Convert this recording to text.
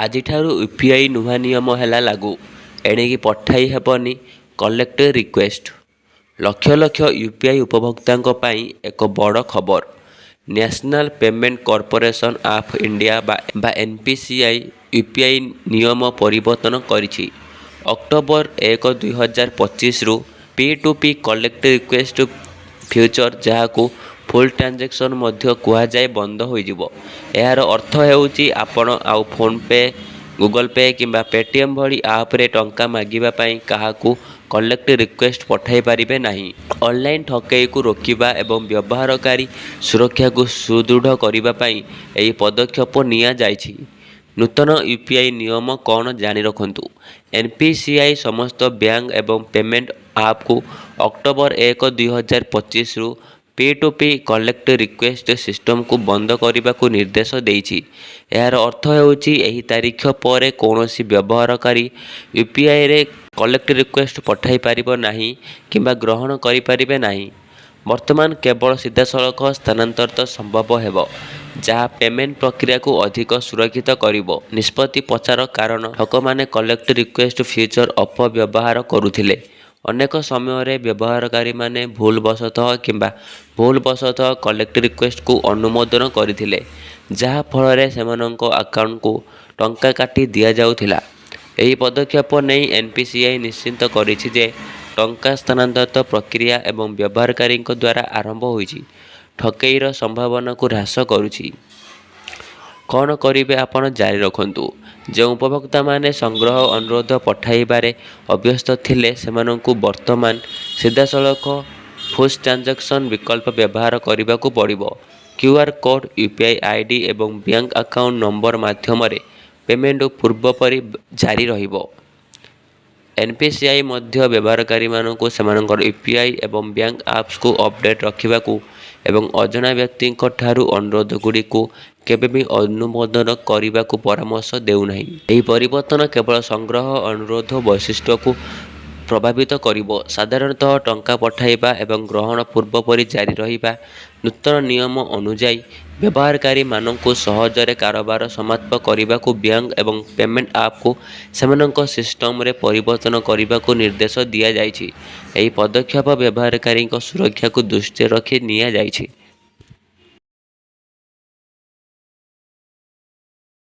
ଆଜିଠାରୁ ୟୁପିଆଇ ନୂଆ ନିୟମ ହେଲା ଲାଗୁ। ଏଣିକି ପଠାଇ ହେବନି collect request. Lakh lakh UPI ଉପଭୋକ୍ତାଙ୍କ ପାଇଁ ଏକ ବଡ଼ ଖବର। National payment corporation of India ବା ଏନ୍ପିସିଆଇ ୟୁପିଆଇ ନିୟମ ପରିବର୍ତ୍ତନ କରିଛି। October 1, 2025ରୁ P2P collect request feature, ଯାହାକୁ ଫୁଲ୍ ଟ୍ରାଞ୍ଜାକ୍ସନ୍ ମଧ୍ୟ କୁହାଯାଏ, ବନ୍ଦ ହୋଇଯିବ। ଏହାର ଅର୍ଥ ହେଉଛି ଆପଣ ଆଉ ଫୋନ୍ପେ, ଗୁଗଲ ପେ କିମ୍ବା ପେଟିଏମ୍ ଭଳି ଆପ୍ରେ ଟଙ୍କା ମାଗିବା ପାଇଁ କାହାକୁ କଲେକ୍ଟ ରିକ୍ୱେଷ୍ଟ ପଠାଇ ପାରିବେ ନାହିଁ। ଅନଲାଇନ୍ ଠକେଇକୁ ରୋକିବା ଏବଂ ବ୍ୟବହାରକାରୀ ସୁରକ୍ଷାକୁ ସୁଦୃଢ଼ କରିବା ପାଇଁ ଏହି ପଦକ୍ଷେପ ନିଆଯାଇଛି। ନୂତନ ୟୁପିଆଇ ନିୟମ କ'ଣ ଜାଣି ରଖନ୍ତୁ। ଏନ୍ପିସିଆଇ ସମସ୍ତ ବ୍ୟାଙ୍କ ଏବଂ ପେମେଣ୍ଟ ଆପ୍କୁ ଅକ୍ଟୋବର 1, 2025ରୁ P2P କଲେକ୍ଟ ରିକ୍ୱେଷ୍ଟ ସିଷ୍ଟମକୁ ବନ୍ଦ କରିବାକୁ ନିର୍ଦ୍ଦେଶ ଦେଇଛି। ଏହାର ଅର୍ଥ ହେଉଛି ଏହି ତାରିଖ ପରେ କୌଣସି ବ୍ୟବହାରକାରୀ ୟୁପିଆଇରେ କଲେକ୍ଟ ରିକ୍ୱେଷ୍ଟ ପଠାଇ ପାରିବ ନାହିଁ କିମ୍ବା ଗ୍ରହଣ କରିପାରିବେ ନାହିଁ। ବର୍ତ୍ତମାନ କେବଳ ସିଧାସଳଖ ସ୍ଥାନାନ୍ତର ସମ୍ଭବ ହେବ, ଯାହା ପେମେଣ୍ଟ ପ୍ରକ୍ରିୟାକୁ ଅଧିକ ସୁରକ୍ଷିତ କରିବ। ନିଷ୍ପତ୍ତି ପଛର କାରଣ, ଠକମାନେ କଲେକ୍ଟ ରିକ୍ୱେଷ୍ଟ ଫିଚର ଅପବ୍ୟବହାର କରୁଥିଲେ। ଅନେକ ସମୟରେ ବ୍ୟବହାରକାରୀମାନେ ଭୁଲବଶତଃ କଲେକ୍ଟ ରିକ୍ୱେଷ୍ଟକୁ ଅନୁମୋଦନ କରିଥିଲେ, ଯାହା ଫଳରେ ସେମାନଙ୍କ ଆକାଉଣ୍ଟକୁ ଟଙ୍କା କାଟି ଦିଆଯାଉଥିଲା। ଏହି ପଦକ୍ଷେପ ନେଇ ଏନ୍ପିସିଆଇ ନିଶ୍ଚିତ କରିଛି ଯେ ଟଙ୍କା ସ୍ଥାନାନ୍ତର ପ୍ରକ୍ରିୟା ଏବଂ ବ୍ୟବହାରକାରୀଙ୍କ ଦ୍ୱାରା ଆରମ୍ଭ ହୋଇଛି ଠକେଇର ସମ୍ଭାବନାକୁ ହ୍ରାସ କରୁଛି। କ'ଣ କରିବେ ଆପଣ ଜାରି ରଖନ୍ତୁ। ଯେଉଁ ଉପଭୋକ୍ତାମାନେ ସଂଗ୍ରହ ଅନୁରୋଧ ପଠାଇବାରେ ଅଭ୍ୟସ୍ତ ଥିଲେ, ସେମାନଙ୍କୁ ବର୍ତ୍ତମାନ ସିଧାସଳଖ ପୁଶ୍ ଟ୍ରାଞ୍ଜାକ୍ସନ୍ ବିକଳ୍ପ ବ୍ୟବହାର କରିବାକୁ ପଡ଼ିବ। କ୍ୟୁଆର୍ କୋଡ୍, ୟୁପିଆଇ ଆଇଡି ଏବଂ ବ୍ୟାଙ୍କ ଆକାଉଣ୍ଟ ନମ୍ବର ମାଧ୍ୟମରେ ପେମେଣ୍ଟ ପୂର୍ବପରି ଜାରି ରହିବ। ଏନ୍ପିସିଆଇ ମଧ୍ୟ ବ୍ୟବହାରକାରୀମାନଙ୍କୁ ସେମାନଙ୍କର ୟୁପିଆଇ ଏବଂ ବ୍ୟାଙ୍କ ଆପ୍ସକୁ ଅପଡେଟ୍ ରଖିବାକୁ ଏବଂ ଅଜଣା ବ୍ୟକ୍ତିଙ୍କ ଠାରୁ ଅନୁରୋଧଗୁଡ଼ିକୁ କେବେ ବି ଅନୁମୋଦନ କରିବାକୁ ପରାମର୍ଶ ଦେଉନାହିଁ। ଏହି ପରିବର୍ତ୍ତନ କେବଳ ସଂଗ୍ରହ ଅନୁରୋଧ ବୈଶିଷ୍ଟ୍ୟକୁ ପ୍ରଭାବିତ କରିବ। ସାଧାରଣତଃ ଟଙ୍କା ପଠାଇବା ଏବଂ ଗ୍ରହଣ ପୂର୍ବପରି ଜାରି ରହିବା। ନୂତନ ନିୟମ ଅନୁଯାୟୀ ବ୍ୟବହାରକାରୀମାନଙ୍କୁ ସହଜରେ କାରବାର ସମାପ୍ତ କରିବାକୁ ବ୍ୟାଙ୍କ ଏବଂ ପେମେଣ୍ଟ ଆପ୍କୁ ସେମାନଙ୍କ ସିଷ୍ଟମରେ ପରିବର୍ତ୍ତନ କରିବାକୁ ନିର୍ଦ୍ଦେଶ ଦିଆଯାଇଛି। ଏହି ପଦକ୍ଷେପ ବ୍ୟବହାରକାରୀଙ୍କ ସୁରକ୍ଷାକୁ ଦୃଷ୍ଟିରେ ରଖି ନିଆଯାଇଛି।